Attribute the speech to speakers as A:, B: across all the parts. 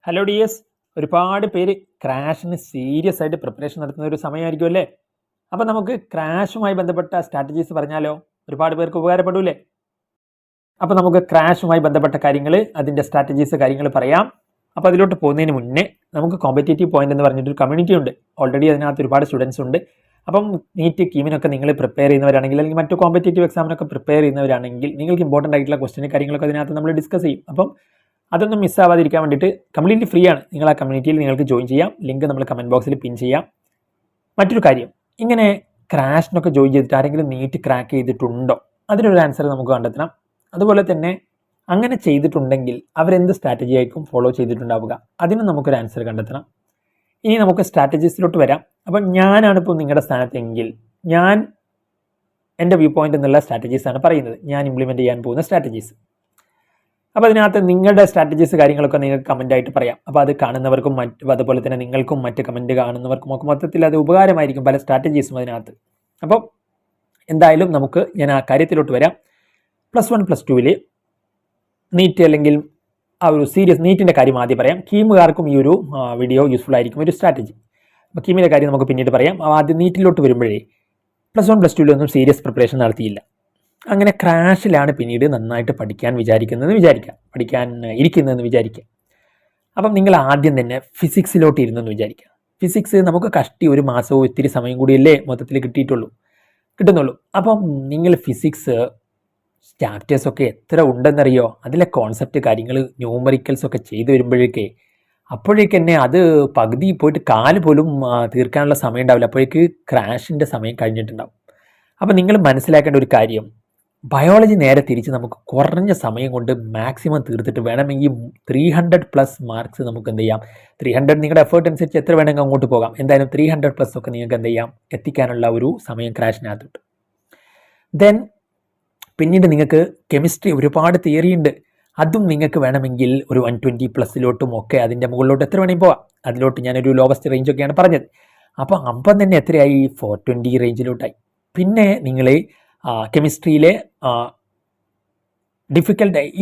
A: Hello dears, ഒരുപാട് പേര് ക്രാഷിന് serious ആയിട്ട് പ്രിപ്പറേഷൻ നടത്തുന്ന ഒരു സമയമായിരിക്കും അല്ലേ. അപ്പോൾ നമുക്ക് ക്രാഷുമായി ബന്ധപ്പെട്ട സ്ട്രാറ്റജീസ് പറഞ്ഞാലോ? ഒരുപാട് പേർക്ക് ഉപകാരപ്പെടൂലേ? അപ്പോൾ നമുക്ക് ക്രാഷുമായി ബന്ധപ്പെട്ട കാര്യങ്ങൾ, അതിൻ്റെ സ്ട്രാറ്റജീസ് കാര്യങ്ങൾ പറയാം. അപ്പോൾ അതിലോട്ട് പോകുന്നതിന് മുന്നേ നമുക്ക് കോമ്പറ്റേറ്റീവ് പോയിന്റ് എന്ന് പറഞ്ഞിട്ടൊരു കമ്മ്യൂണിറ്റി ഉണ്ട്. ഓൾറെഡി അതിനകത്ത് ഒരുപാട് സ്റ്റുഡൻസ് ഉണ്ട്. അപ്പം നീറ്റ് കീമിനൊക്കെ നിങ്ങൾ പ്രിപ്പയർ ചെയ്യുന്നവരാണെങ്കിൽ, അല്ലെങ്കിൽ മറ്റു കോമ്പറ്റേറ്റീവ് എക്സാമിനൊക്കെ പ്രിപ്പയർ ചെയ്യുന്നവരാണെങ്കിൽ, നിങ്ങൾക്ക് ഇമ്പോർട്ടൻ്റ് ആയിട്ടുള്ള ക്വസ്റ്റ്യൻ കാര്യങ്ങളൊക്കെ അതിനകത്ത് നമ്മൾ ഡിസ്കസ് ചെയ്യും. അപ്പം അതൊന്നും മിസ്സാവാതിരിക്കാൻ വേണ്ടിയിട്ട് കംപ്ലീറ്റ്ലി ഫ്രീ ആണ്. നിങ്ങൾ ആ കമ്മ്യൂണിറ്റിയിൽ നിങ്ങൾക്ക് ജോയിൻ ചെയ്യാം. ലിങ്ക് നമ്മൾ കമൻറ്റ് ബോക്സിൽ പിൻ ചെയ്യാം. മറ്റൊരു കാര്യം, ഇങ്ങനെ ക്രാഷിനൊക്കെ ജോയിൻ ചെയ്തിട്ട് ആരെങ്കിലും നീറ്റ് ക്രാക്ക് ചെയ്തിട്ടുണ്ടോ, അതിനൊരു ആൻസർ നമുക്ക് കണ്ടെത്തണം. അതുപോലെ തന്നെ അങ്ങനെ ചെയ്തിട്ടുണ്ടെങ്കിൽ അവരെന്ത് സ്ട്രാറ്റജി ആയിരിക്കും ഫോളോ ചെയ്തിട്ടുണ്ടാവുക, അതിനും നമുക്കൊരു ആൻസർ കണ്ടെത്തണം. ഇനി നമുക്ക് സ്ട്രാറ്റജീസിലോട്ട് വരാം. അപ്പം ഞാനാണിപ്പോൾ നിങ്ങളുടെ സ്ഥാനത്തെങ്കിൽ ഞാൻ എൻ്റെ വ്യൂ പോയിന്റ് എന്നുള്ള സ്ട്രാറ്റജീസാണ് പറയുന്നത്, ഞാൻ ഇംപ്ലിമെൻറ്റ് ചെയ്യാൻ പോകുന്ന സ്ട്രാറ്റജീസ്. അപ്പോൾ അതിനകത്ത് നിങ്ങളുടെ സ്ട്രാറ്റജീസ് കാര്യങ്ങളൊക്കെ നിങ്ങൾക്ക് കമൻ്റായിട്ട് പറയാം. അപ്പോൾ അത് കാണുന്നവർക്കും അതുപോലെ തന്നെ നിങ്ങൾക്കും മറ്റ് കമൻറ്റ് കാണുന്നവർക്കും ഒക്കെ മൊത്തത്തിൽ അത് ഉപകാരമായിരിക്കും, പല സ്ട്രാറ്റജീസും അതിനകത്ത്. അപ്പോൾ എന്തായാലും ഞാൻ ആ കാര്യത്തിലോട്ട് വരാം. +1 +2 നീറ്റ് അല്ലെങ്കിൽ ആ ഒരു സീരിയസ് നീറ്റിൻ്റെ കാര്യം ആദ്യം പറയാം. കീമുകാർക്കും ഈ ഒരു വീഡിയോ യൂസ്ഫുൾ ആയിരിക്കും, ഒരു സ്ട്രാറ്റജി. അപ്പോൾ കീമിൻ്റെ കാര്യം നമുക്ക് പിന്നീട് പറയാം. ആദ്യം നീറ്റിലോട്ട് വരുമ്പോഴേ +1 +2 ഒന്നും സീരിയസ് പ്രിപ്പറേഷൻ നടത്തിയില്ല. അങ്ങനെ ക്രാഷിലാണ് പിന്നീട് നന്നായിട്ട് പഠിക്കാൻ ഇരിക്കുന്നതെന്ന് വിചാരിക്കുക. അപ്പം നിങ്ങൾ ആദ്യം തന്നെ ഫിസിക്സിലോട്ട് ഇരുന്നെന്ന് വിചാരിക്കുക. ഫിസിക്സ് നമുക്ക് കഷ്ടി ഒരു മാസവും ഇത്തിരി സമയം കൂടിയല്ലേ മൊത്തത്തിൽ കിട്ടുന്നുള്ളൂ. അപ്പം നിങ്ങൾ ഫിസിക്സ് ചാപ്റ്റേഴ്സൊക്കെ എത്ര ഉണ്ടെന്നറിയോ, അതിലെ കോൺസെപ്റ്റ് കാര്യങ്ങൾ ന്യൂമറിക്കൽസൊക്കെ ചെയ്തു അപ്പോഴേക്ക് അത് പകുതി പോയിട്ട് കാല് പോലും തീർക്കാനുള്ള സമയം ഉണ്ടാവില്ല. അപ്പോഴേക്ക് ക്രാഷിൻ്റെ സമയം കഴിഞ്ഞിട്ടുണ്ടാവും. അപ്പം നിങ്ങൾ മനസ്സിലാക്കേണ്ട ഒരു കാര്യം, ബയോളജി നേരെ തിരിച്ച് നമുക്ക് കുറഞ്ഞ സമയം കൊണ്ട് മാക്സിമം തീർത്തിട്ട് വേണമെങ്കിൽ 300+ മാർക്സ് നമുക്ക് എന്ത് ചെയ്യാം. 300 നിങ്ങളുടെ എഫേർട്ട് അനുസരിച്ച് എത്ര വേണമെങ്കിൽ അങ്ങോട്ട് പോകാം. എന്തായാലും 300+ ഒക്കെ നിങ്ങൾക്ക് എന്ത് ചെയ്യാം, എത്തിക്കാനുള്ള ഒരു സമയം ക്രാഷിനകത്തോട്ട്. ദെൻ പിന്നീട് നിങ്ങൾക്ക് കെമിസ്ട്രി ഒരുപാട് തിയറി ഉണ്ട്. അതും നിങ്ങൾക്ക് വേണമെങ്കിൽ ഒരു 120+ലോട്ടും ഒക്കെ അതിൻ്റെ മുകളിലോട്ട് എത്ര വേണമെങ്കിൽ പോവാം. അതിലോട്ട് ഞാനൊരു ലോവസ്റ്റ് റേഞ്ചൊക്കെയാണ് പറഞ്ഞത്. അപ്പോൾ അപ്പം തന്നെ എത്രയായി, 420 റേഞ്ചിലോട്ടായി. പിന്നെ നിങ്ങൾ കെമിസ്ട്രിയിലെ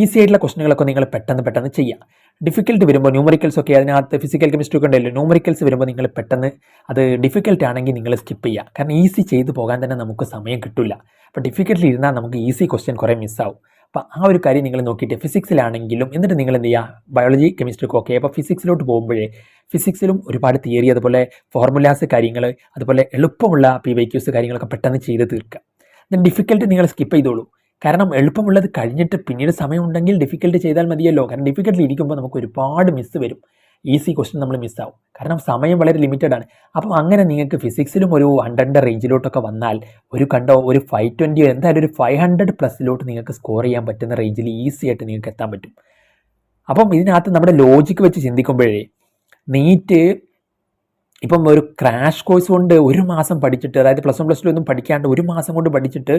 A: ഈസി ആയിട്ടുള്ള ക്വസ്റ്റനുകളൊക്കെ നിങ്ങൾ പെട്ടെന്ന് ചെയ്യുക. ഡിഫിക്കൽട്ട് വരുമ്പോൾ ന്യൂമറിക്കൽസ് ഒക്കെ അതിനകത്ത് ഫിസിക്കൽ കെമിസ്ട്രി ഒക്കെ ഉണ്ടല്ലോ, ന്യൂമറിക്കൽസ് വരുമ്പോൾ നിങ്ങൾ പെട്ടെന്ന് അത് ഡിഫിക്കൽട്ട് ആണെങ്കിൽ നിങ്ങൾ സ്കിപ്പ് ചെയ്യുക. കാരണം ഈസി ചെയ്ത് പോകാൻ തന്നെ നമുക്ക് സമയം കിട്ടില്ല. അപ്പോൾ ഡിഫിക്കൽട്ടിൽ ഇരുന്നാൽ നമുക്ക് ഈസി ക്വസ്റ്റ്യൻ കുറേ മിസ്സാവും. അപ്പോൾ ആ ഒരു കാര്യം നിങ്ങൾ നോക്കിയിട്ട് ഫിസിക്സിലാണെങ്കിലും എന്നിട്ട് നിങ്ങൾ എന്ത് ചെയ്യുക, ബയോളജി കെമിസ്ട്രിക്ക് ഓക്കെ. അപ്പോൾ ഫിസിക്സിലോട്ട് പോകുമ്പോഴേ ഫിസിക്സിലും ഒരുപാട് തിയറി, അതുപോലെ ഫോർമുലാസ് കാര്യങ്ങൾ, അതുപോലെ എളുപ്പമുള്ള PYQs കാര്യങ്ങളൊക്കെ പെട്ടെന്ന് ചെയ്ത് തീർക്കുക. ദെൻ ഡിഫിക്കൽട്ട് നിങ്ങൾ സ്കിപ്പ് ചെയ്തോളൂ. കാരണം എളുപ്പമുള്ളത് കഴിഞ്ഞിട്ട് പിന്നീട് സമയമുണ്ടെങ്കിൽ ഡിഫിക്കൽട്ട് ചെയ്താൽ മതിയല്ലോ. കാരണം ഡിഫിക്കൽട്ടിൽ ഇരിക്കുമ്പോൾ നമുക്ക് ഒരുപാട് മിസ് വരും. ഈസി ക്വസ്റ്റ്യൻ നമ്മൾ മിസ്സാവും, കാരണം സമയം വളരെ ലിമിറ്റഡ് ആണ്. അപ്പം അങ്ങനെ നിങ്ങൾക്ക് ഫിസിക്സിലും ഒരു 100 റേഞ്ചിലോട്ടൊക്കെ വന്നാൽ ഒരു 520 എന്തായാലും ഒരു 500+ലോട്ട് നിങ്ങൾക്ക് സ്കോർ ചെയ്യാൻ പറ്റുന്ന റേഞ്ചിൽ ഈസി ആയിട്ട് നിങ്ങൾക്ക് എത്താൻ പറ്റും. അപ്പം ഇതിനകത്ത് നമ്മുടെ ലോജിക്ക് വെച്ച് ചിന്തിക്കുമ്പോഴേ നീറ്റ് ഇപ്പം ഒരു ക്രാഷ് കോഴ്സ് കൊണ്ട് ഒരു മാസം പഠിച്ചിട്ട്, അതായത് +1 +2 ഒന്നും പഠിക്കാണ്ട് ഒരു മാസം കൊണ്ട് പഠിച്ചിട്ട്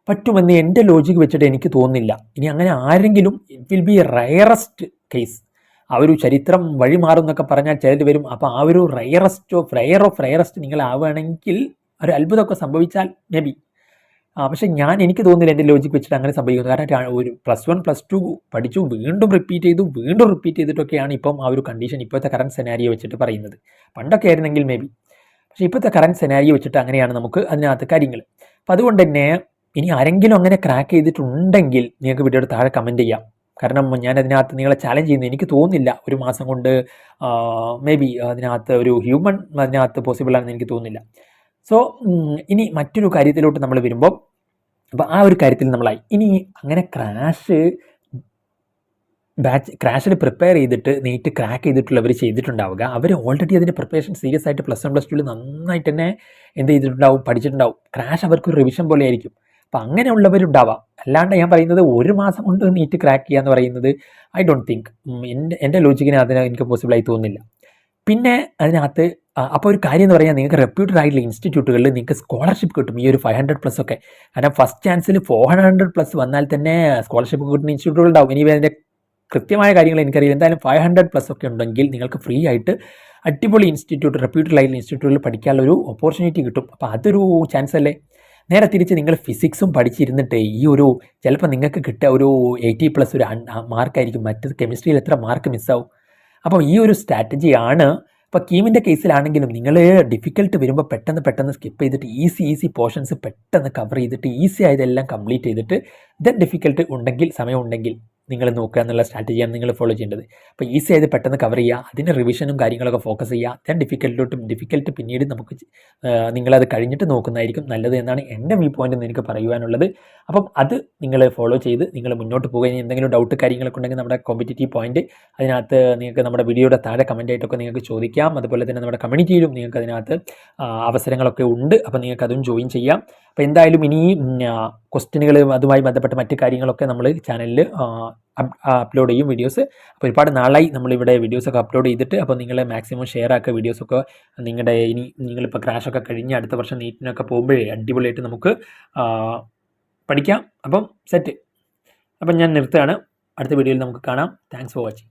A: പറ്റുമെന്ന് എൻ്റെ ലോജിക്ക് വെച്ചിട്ട് എനിക്ക് തോന്നുന്നില്ല. ഇനി അങ്ങനെ ആരെങ്കിലും, it will be rarest case. ആ ഒരു ചരിത്രം വഴി മാറുന്നൊക്കെ പറഞ്ഞാൽ ചിലത് വരും. അപ്പോൾ ആ ഒരു റയർ ഓഫ് റയറസ്റ്റ് നിങ്ങൾ ആവുകയാണെങ്കിൽ ഒരു അത്ഭുതമൊക്കെ സംഭവിച്ചാൽ മേ ബി. പക്ഷേ എനിക്ക് തോന്നുന്നില്ല എൻ്റെ ലോജിക്ക് വെച്ചിട്ട് അങ്ങനെ സംഭവിക്കുന്നത്. കാരണം ഒരു +1 +2 പഠിച്ചു, വീണ്ടും റിപ്പീറ്റ് ചെയ്തിട്ടൊക്കെയാണ് ഇപ്പം ആ ഒരു കണ്ടീഷൻ ഇപ്പോഴത്തെ കറണ്ട് സെനാരിയോ വെച്ചിട്ട് പറയുന്നത്. പണ്ടൊക്കെ ആയിരുന്നെങ്കിൽ മേ ബി, പക്ഷേ ഇപ്പോഴത്തെ കറണ്ട് സെനാരിയോ വെച്ചിട്ട് അങ്ങനെയാണ് നമുക്ക് അതിനകത്ത് കാര്യങ്ങൾ. അപ്പം അതുകൊണ്ട് തന്നെ ഇനി ആരെങ്കിലും അങ്ങനെ ക്രാക്ക് ചെയ്തിട്ടുണ്ടെങ്കിൽ നിങ്ങൾക്ക് വീഡിയോയുടെ താഴെ കമൻറ്റ് ചെയ്യാം. കാരണം ഞാൻ അതിനകത്ത് നിങ്ങളെ ചാലഞ്ച് ചെയ്യുന്നത് എനിക്ക് തോന്നുന്നില്ല ഒരു മാസം കൊണ്ട് മേ ബി അതിനകത്ത് ഒരു ഹ്യൂമൻ അതിനകത്ത് പോസിബിൾ ആണെന്ന് എനിക്ക് തോന്നുന്നില്ല. സോ ഇനി മറ്റൊരു കാര്യത്തിലോട്ട് നമ്മൾ വരുമ്പോൾ, അപ്പോൾ ആ ഒരു കാര്യത്തിൽ നമ്മളായി. ഇനി അങ്ങനെ ക്രാഷിൽ പ്രിപ്പയർ ചെയ്തിട്ട് നീറ്റ് ക്രാക്ക് ചെയ്തിട്ടുള്ളവർ ചെയ്തിട്ടുണ്ടാവുക, അവർ ഓൾറെഡി അതിൻ്റെ പ്രിപ്പറേഷൻ സീരിയസ് ആയിട്ട് +1 +2 നന്നായിട്ട് തന്നെ എന്ത് ചെയ്തിട്ടുണ്ടാവും, പഠിച്ചിട്ടുണ്ടാവും. ക്രാഷ് അവർക്ക് ഒരു റിവിഷൻ പോലെ ആയിരിക്കും. അപ്പോൾ അങ്ങനെയുള്ളവരുണ്ടാവാം. അല്ലാണ്ട് ഞാൻ പറയുന്നത് ഒരു മാസം കൊണ്ട് നീറ്റ് ക്രാക്ക് ചെയ്യുക എന്ന് പറയുന്നത് ഐ ഡോണ്ട് തിങ്ക്, എൻ്റെ ലോജിക്കിന് അതിന് എനിക്ക് പോസിബിളായി തോന്നുന്നില്ല. പിന്നെ അതിനകത്ത് അപ്പോൾ ഒരു കാര്യം എന്ന് പറഞ്ഞാൽ, നിങ്ങൾക്ക് റെപ്യൂട്ടഡ് ആയിട്ടുള്ള ഇൻസ്റ്റിറ്റ്യൂട്ടുകളിൽ നിങ്ങൾക്ക് സ്കോളർഷിപ്പ് കിട്ടും ഈ ഒരു 500+ ഒക്കെ. കാരണം ഫസ്റ്റ് ചാൻസിൽ 400+ വന്നാൽ തന്നെ സ്കോളർഷിപ്പ് കിട്ടുന്ന ഇൻസ്റ്റിറ്റ്യൂട്ടുകൾ ഉണ്ടാവും. ഇനി അതിൻ്റെ കൃത്യമായ കാര്യങ്ങൾ എനിക്കറിയില്ല. എന്തായാലും 500+ ഒക്കെ ഉണ്ടെങ്കിൽ നിങ്ങൾക്ക് ഫ്രീ ആയിട്ട് അടിപൊളി റെപ്യൂട്ടഡ് ആയിട്ടുള്ള ഇൻസ്റ്റിറ്റ്യൂട്ടിൽ പഠിക്കാനുള്ള ഒരു ഓപ്പർച്യൂണിറ്റി കിട്ടും. അപ്പോൾ അതൊരു ചാൻസ് അല്ലേ. നേരെ തിരിച്ച് നിങ്ങൾ ഫിസിക്സും പഠിച്ചിരുന്നിട്ട് ചിലപ്പോൾ നിങ്ങൾക്ക് കിട്ടുക ഒരു 80+ ഒരു മാർക്കായിരിക്കും. മറ്റത് കെമിസ്ട്രിയിൽ എത്ര മാർക്ക് മിസ്സാവും. അപ്പോൾ ഈ ഒരു സ്ട്രാറ്റജിയാണ്. ഇപ്പോൾ കീമിൻ്റെ കേസിലാണെങ്കിലും നിങ്ങൾ ഡിഫിക്കൽട്ട് വരുമ്പോൾ പെട്ടെന്ന് സ്കിപ്പ് ചെയ്തിട്ട് ഈസി പോർഷൻസ് പെട്ടെന്ന് കവർ ചെയ്തിട്ട് ഈസി ആയതെല്ലാം കംപ്ലീറ്റ് ചെയ്തിട്ട് ദെൻ ഡിഫിക്കൽട്ട് ഉണ്ടെങ്കിൽ സമയം ഉണ്ടെങ്കിൽ നിങ്ങൾ നോക്കുക എന്നുള്ള സ്ട്രാറ്റജിയാണ് നിങ്ങൾ ഫോളോ ചെയ്യേണ്ടത്. അപ്പോൾ ഈസി ആയത് പെട്ടെന്ന് കവർ ചെയ്യുക, അതിൻ്റെ റിവിഷനും കാര്യങ്ങളൊക്കെ ഫോക്കസ് ചെയ്യുക. ദെൻ ഡിഫിക്കൽട്ട് പിന്നീട് നമുക്ക് നിങ്ങളത് കഴിഞ്ഞിട്ട് നോക്കുന്നതായിരിക്കും നല്ലത് എന്നാണ് എൻ്റെ വ്യൂ പോയിന്റ് എന്ന് എനിക്ക് പറയുവാനുള്ളത്. അപ്പം അത് നിങ്ങൾ ഫോളോ ചെയ്ത് നിങ്ങൾ മുന്നോട്ട് പോകുക. ഇനി എന്തെങ്കിലും ഡൗട്ട് കാര്യങ്ങളൊക്കെ ഉണ്ടെങ്കിൽ നമ്മുടെ കോമ്പറ്റീറ്റീവ് പോയിന്റ് അതിനകത്ത് നിങ്ങൾക്ക് നമ്മുടെ വീഡിയോയുടെ താഴെ കമൻ്റ് ആയിട്ടൊക്കെ നിങ്ങൾക്ക് ചോദിക്കാം. അതുപോലെ തന്നെ നമ്മുടെ കമ്മ്യൂണിറ്റിയിലും നിങ്ങൾക്ക് അതിനകത്ത് അവസരങ്ങളൊക്കെ ഉണ്ട്. അപ്പോൾ നിങ്ങൾക്ക് അതും ജോയിൻ ചെയ്യാം. അപ്പോൾ എന്തായാലും ഇനി ക്വസ്റ്റ്യനുകൾ അതുമായി ബന്ധപ്പെട്ട മറ്റ് കാര്യങ്ങളൊക്കെ നമ്മൾ ചാനലിൽ അപ്ലോഡ് ചെയ്യും വീഡിയോസ്. അപ്പോൾ ഒരുപാട് നാളായി നമ്മളിവിടെ വീഡിയോസൊക്കെ അപ്ലോഡ് ചെയ്തിട്ട്. അപ്പോൾ നിങ്ങൾ മാക്സിമം ഷെയർ ആക്കുക വീഡിയോസൊക്കെ. നിങ്ങളുടെ ഇനി നിങ്ങളിപ്പോൾ ക്രാഷൊക്കെ കഴിഞ്ഞ് അടുത്ത വർഷം നീറ്റിനൊക്കെ പോകുമ്പോഴേ അടിപൊളിയായിട്ട് നമുക്ക് പഠിക്കാം. അപ്പം സെറ്റ്. അപ്പം ഞാൻ നിർത്തുകയാണ്. അടുത്ത വീഡിയോയിൽ നമുക്ക് കാണാം. Thanks for watching.